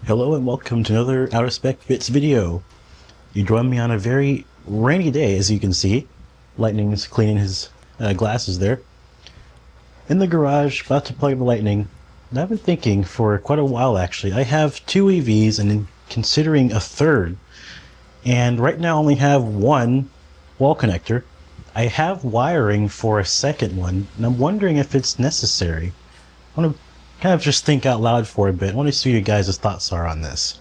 Hello and welcome to another Outer Spec Bits video. You join me on a very rainy day, as you can see. Lightning's cleaning his glasses there. In the garage, about to plug in the Lightning. And I've been thinking for quite a while actually. I have two EVs and considering a third. And right now I only have one wall connector. I have wiring for a second one, and I'm wondering if it's necessary. I want to kind of just think out loud for a bit. I want to see what you guys' thoughts are on this.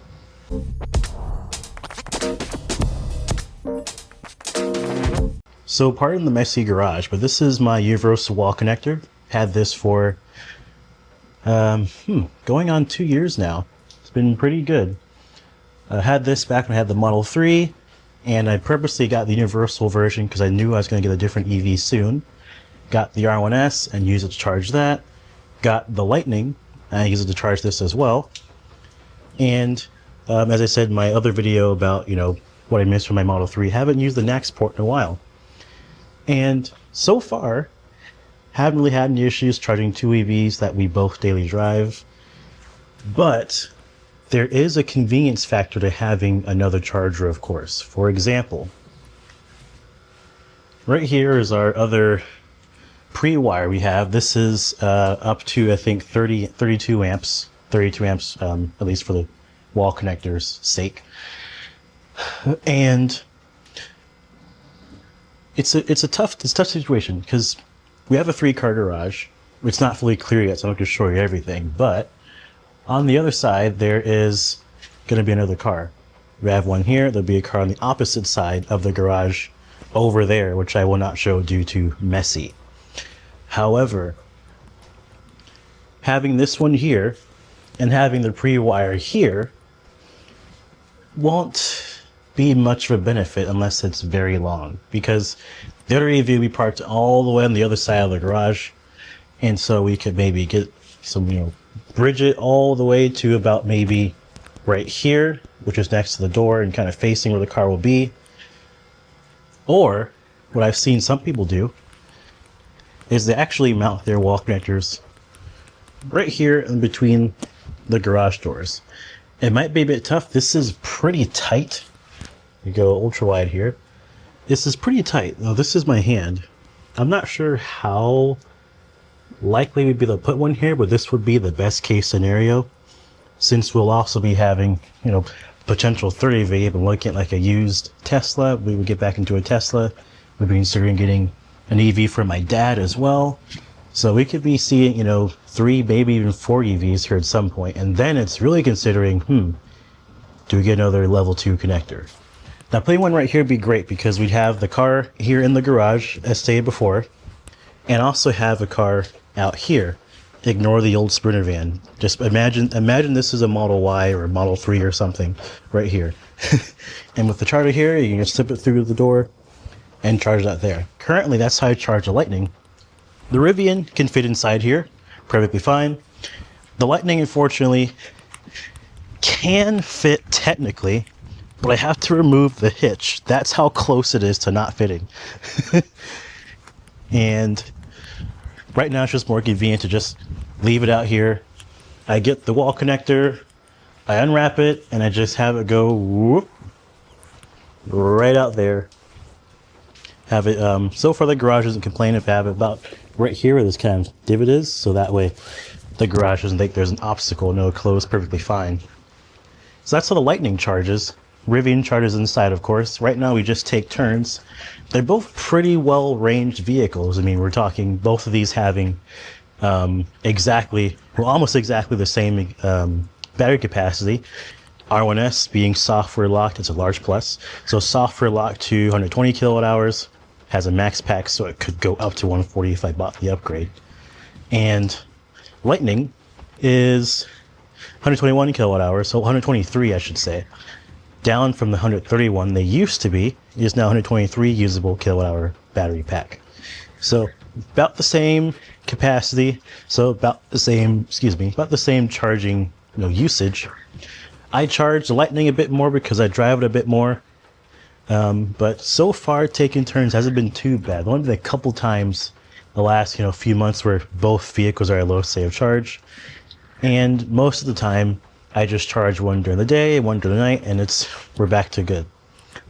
So pardon the messy garage, but this is my universal wall connector. Had this for going on 2 years now. It's been pretty good. I had this back when I had the Model 3, and I purposely got the universal version because I knew I was going to get a different EV soon. Got the R1S and used it to charge that. Got the Lightning, and I use it to charge this as well. And as I said in my other video about, what I missed from my Model 3, haven't used the NAX port in a while. And so far, haven't really had any issues charging two EVs that we both daily drive. But there is a convenience factor to having another charger, of course. For example, right here is our other pre-wire we have. This is up to, I think, 32 amps, at least for the wall connector's sake. And it's a tough situation because we have a 3-car garage. It's not fully clear yet, so I'm not going to show you everything. But on the other side, there is going to be another car. We have one here. There'll be a car on the opposite side of the garage over there, which I will not show due to messy. However, having this one here and having the pre-wire here won't be much of a benefit unless it's very long, because the other EV will be parked all the way on the other side of the garage, and so we could maybe get some, bridge it all the way to about maybe right here, which is next to the door and kind of facing where the car will be. Or what I've seen some people do is they actually mount their wall connectors right here in between the garage doors. It might be a bit tough. This is pretty tight. You go ultra wide here. This is pretty tight. Now this is my hand. I'm not sure how likely we'd be able to put one here, but this would be the best case scenario, since we'll also be having, potential 30V. I've been looking at like a used Tesla. We would get back into a Tesla. We've been considering getting an EV for my dad as well. So we could be seeing, 3, maybe even 4 EVs here at some point. And then it's really considering, do we get another level 2 connector? Now putting one right here would be great because we'd have the car here in the garage, as stated before, and also have a car out here. Ignore the old Sprinter van. Just imagine this is a Model Y or a Model 3 or something right here. And with the charger here, you can just slip it through the door and charge that there. Currently, that's how I charge the Lightning. The Rivian can fit inside here perfectly fine. The Lightning, unfortunately, can fit technically, but I have to remove the hitch. That's how close it is to not fitting. And right now it's just more convenient to just leave it out here. I get the wall connector, I unwrap it, and I just have it go whoop, right out there. Have it, so far the garage doesn't complain if I have it about right here where this kind of divot is, so that way the garage doesn't think there's an obstacle. No, it closed perfectly fine. So that's how the Lightning charges. Rivian charges inside, of course. Right now we just take turns. They're both pretty well ranged vehicles. I mean, we're talking both of these having almost exactly the same battery capacity. R1S being software locked, it's a large plus. So software locked to 120 kilowatt hours, has a max pack, so it could go up to 140 if I bought the upgrade. And Lightning is 121 kilowatt hours, so 123 I should say. Down from the 131 they used to be, is now 123 usable kilowatt hour battery pack. So about the same capacity, so about the same charging usage. I charge the Lightning a bit more because I drive it a bit more. But so far taking turns hasn't been too bad. Only been a couple times the last few months where both vehicles are at low state of charge. And most of the time I just charge one during the day, one during the night, and we're back to good.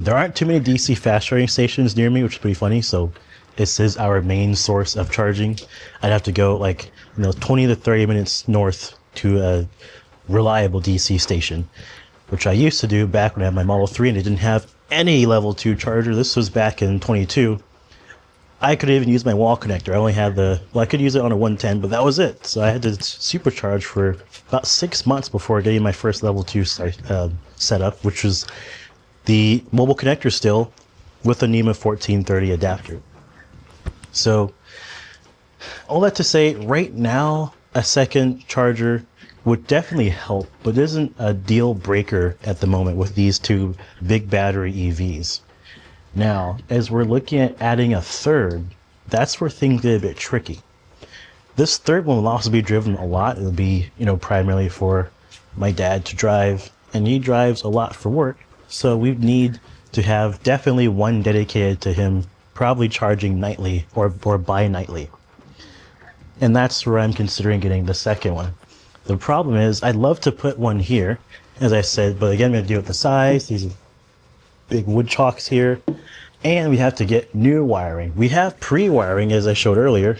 There aren't too many DC fast charging stations near me, which is pretty funny. So this is our main source of charging. I'd have to go like 20 to 30 minutes north to a reliable DC station, which I used to do back when I had my Model 3 and it didn't have any level 2 charger. This was back in 22. I could even use my wall connector. I only had I could use it on a 110, but that was it. So I had to supercharge for about 6 months before getting my first level 2 setup, which was the mobile connector still with a NEMA 1430 adapter. So all that to say, right now, a second charger would definitely help, but isn't a deal breaker at the moment with these two big battery EVs. Now, as we're looking at adding a third, that's where things get a bit tricky. This third one will also be driven a lot. It'll be, primarily for my dad to drive, and he drives a lot for work. So we need to have definitely one dedicated to him, probably charging nightly or bi-nightly. And that's where I'm considering getting the second one. The problem is I'd love to put one here, as I said, but again, I'm going to deal with the size, these big wood chalks here, and we have to get new wiring. We have pre-wiring, as I showed earlier,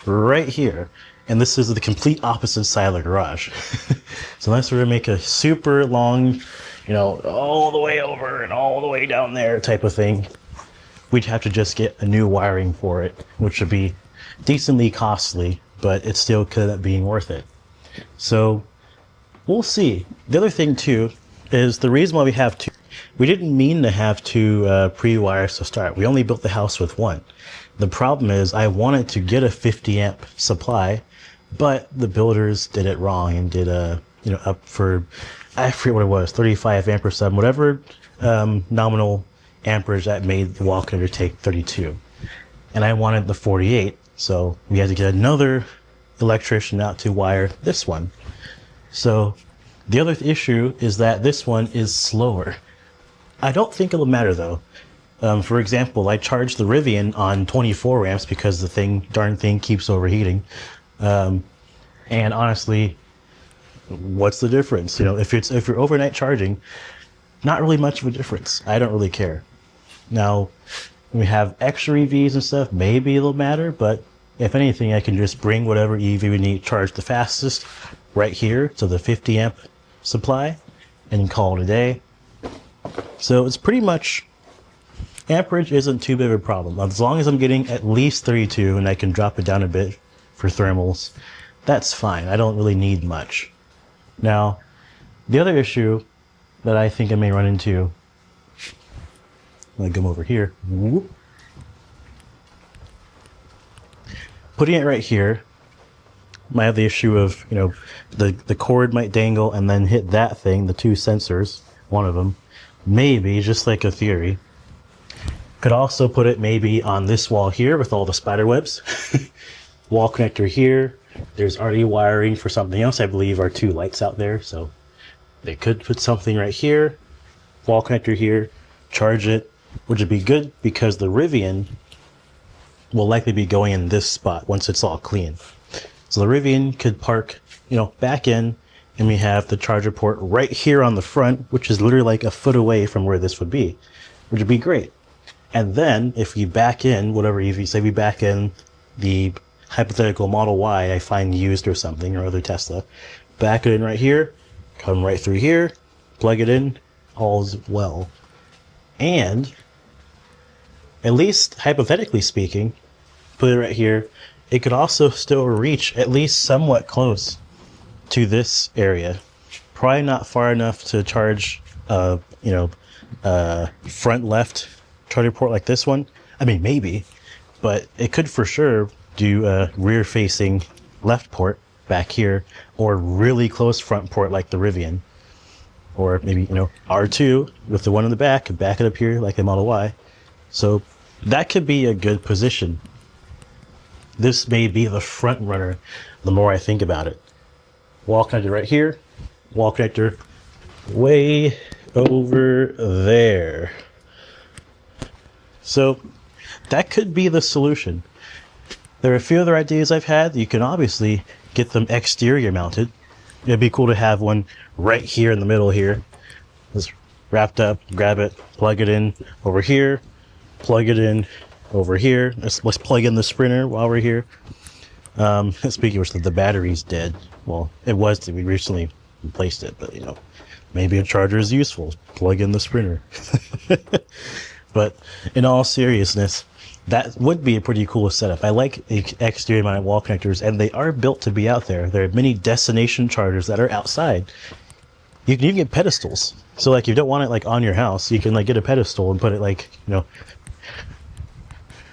right here. And this is the complete opposite side of the garage. So unless we're going to make a super long, all the way over and all the way down there type of thing, we'd have to just get a new wiring for it, which would be decently costly, but it still could end up being worth it. So we'll see. The other thing too is the reason why we didn't mean to have two pre-wires to start. We only built the house with one. The problem is I wanted to get a 50 amp supply, but the builders did it wrong and did up for, I forget what it was, 35 amp or something, whatever nominal amperage that made the wall connector take 32. And I wanted the 48, so we had to get another electrician out to wire this one. So the other issue is that this one is slower. I don't think it'll matter though. For example, I charged the Rivian on 24 amps because the darn thing keeps overheating. And honestly, what's the difference? If you're overnight charging, not really much of a difference. I don't really care. Now, when we have extra EVs and stuff, maybe it'll matter, but if anything, I can just bring whatever EV we need charged the fastest right here to the 50 amp supply and call it a day. So it's pretty much, amperage isn't too big of a problem. As long as I'm getting at least 32 and I can drop it down a bit for thermals, that's fine. I don't really need much. Now, the other issue that I think I may run into, I'm gonna come over here. Whoop. Putting it right here might have the issue of, the cord might dangle and then hit that thing, the two sensors, one of them, maybe, just like a theory. Could also put it maybe on this wall here with all the spider webs. Wall connector here. There's already wiring for something else. I believe our two lights out there. So they could put something right here. Wall connector here. Charge it, which would be good because the Rivian will likely be going in this spot once it's all clean. So the Rivian could park, back in, and we have the charger port right here on the front, which is literally like a foot away from where this would be, which would be great. And then if we back in whatever EV, say we back in the hypothetical Model Y I find used or something, or other Tesla, back it in right here, come right through here, plug it in, all's well. And at least hypothetically speaking, put it right here, it could also still reach at least somewhat close to this area. Probably not far enough to charge front left charger port like this one. I mean, maybe, but it could for sure do a rear facing left port back here, or really close front port like the Rivian, or maybe R2 with the one in the back and back it up here like a Model Y. So that could be a good position. This may be the front runner the more I think about it. Wall connector right here, wall connector way over there. So that could be the solution. There are a few other ideas I've had. You can obviously get them exterior mounted. it'd be cool to have one right here in the middle here. Just wrapped up, grab it, plug it in over here, plug it in over here. Let's plug in the Sprinter while we're here. Speaking of which, the battery's dead. Well, it was, we recently replaced it, but you know, maybe a charger is useful. Plug in the Sprinter. But in all seriousness, that would be a pretty cool setup. I like exterior mounted wall connectors, and they are built to be out there. There are many destination chargers that are outside. You can even get pedestals. So like, if you don't want it like on your house, you can like get a pedestal and put it like, you know,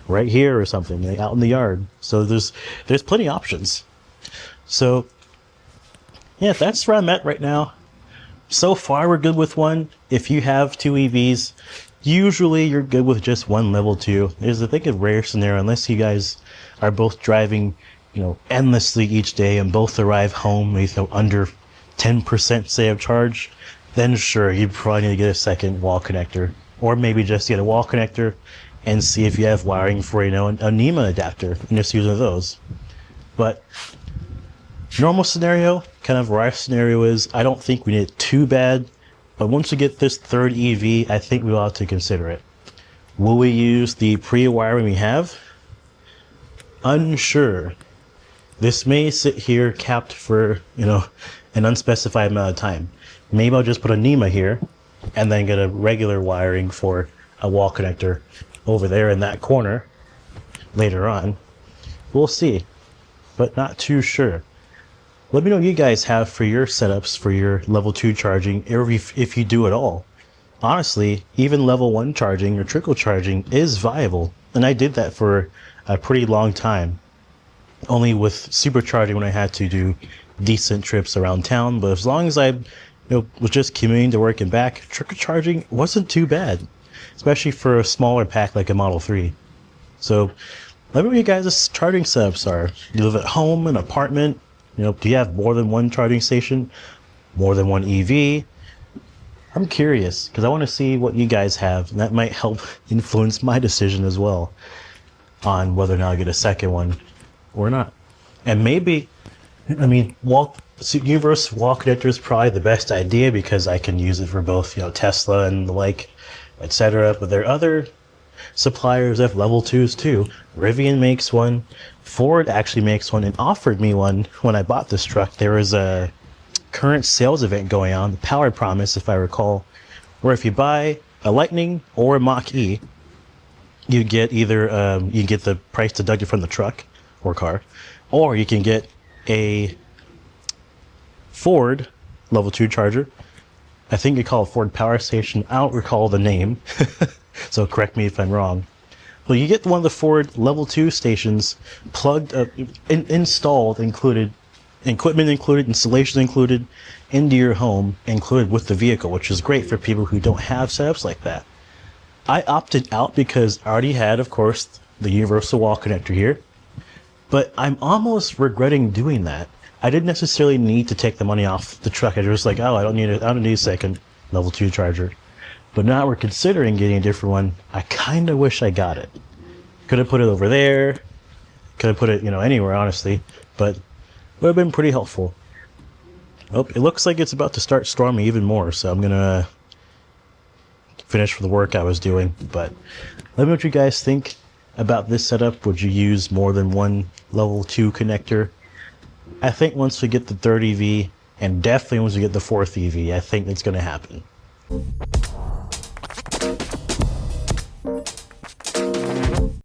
right here or something, like out in the yard. So there's plenty of options. So yeah, that's where I'm at right now. So far we're good with one. If you have two EVs, usually you're good with just one level 2. There's, I think, a rare scenario, unless you guys are both driving, you know, endlessly each day and both arrive home with, you know, under 10% say of charge, then sure, you probably need to get a second wall connector, or maybe just get a wall connector and see if you have wiring for, you know, a NEMA adapter and just use one of those. But normal scenario, kind of where our scenario is, I don't think we need it too bad. But once we get this third EV, I think we ought to consider it. Will we use the pre-wiring we have? Unsure. This may sit here capped for, you know, an unspecified amount of time. Maybe I'll just put a NEMA here and then get a regular wiring for a wall connector over there in that corner later on. We'll see, but not too sure. Let me know what you guys have for your setups for your level 2 charging, or if you do at all. Honestly, even level 1 charging or trickle charging is viable, and I did that for a pretty long time. Only with supercharging when I had to do decent trips around town, but as long as I, you know, was just commuting to work and back, trickle charging wasn't too bad, especially for a smaller pack like a Model 3. So let me know what you guys' charging setups are. You live at home, an apartment? You know, do you have more than one charging station? More than one EV? I'm curious, because I want to see what you guys have, and that might help influence my decision as well on whether or not I get a second one or not. And maybe, I mean, universal wall connector is probably the best idea because I can use it for both, you know, Tesla and the like, etc. But there are other suppliers that have level 2s too. Rivian makes one. Ford actually makes one and offered me one when I bought this truck. There was a current sales event going on, the Power Promise, if I recall, where if you buy a Lightning or a Mach-E, you get either you can get the price deducted from the truck or car, or you can get a Ford level 2 charger. I think you call it Ford Power Station. I don't recall the name, so correct me if I'm wrong. Well, you get one of the Ford level 2 stations plugged up, installed, included, equipment included, installation included, into your home, included with the vehicle, which is great for people who don't have setups like that. I opted out because I already had, of course, the universal wall connector here, but I'm almost regretting doing that. I didn't necessarily need to take the money off the truck. I was like, oh, I don't need a second level 2 charger. But now we're considering getting a different one. I kind of wish I got it. Could have put it over there. Could have put it, you know, anywhere, honestly. But would have been pretty helpful. Oh, it looks like it's about to start storming even more, so I'm going to finish the work I was doing. But let me know what you guys think about this setup. Would you use more than one level 2 connector? I think once we get the third EV, and definitely once we get the fourth EV, I think it's going to happen.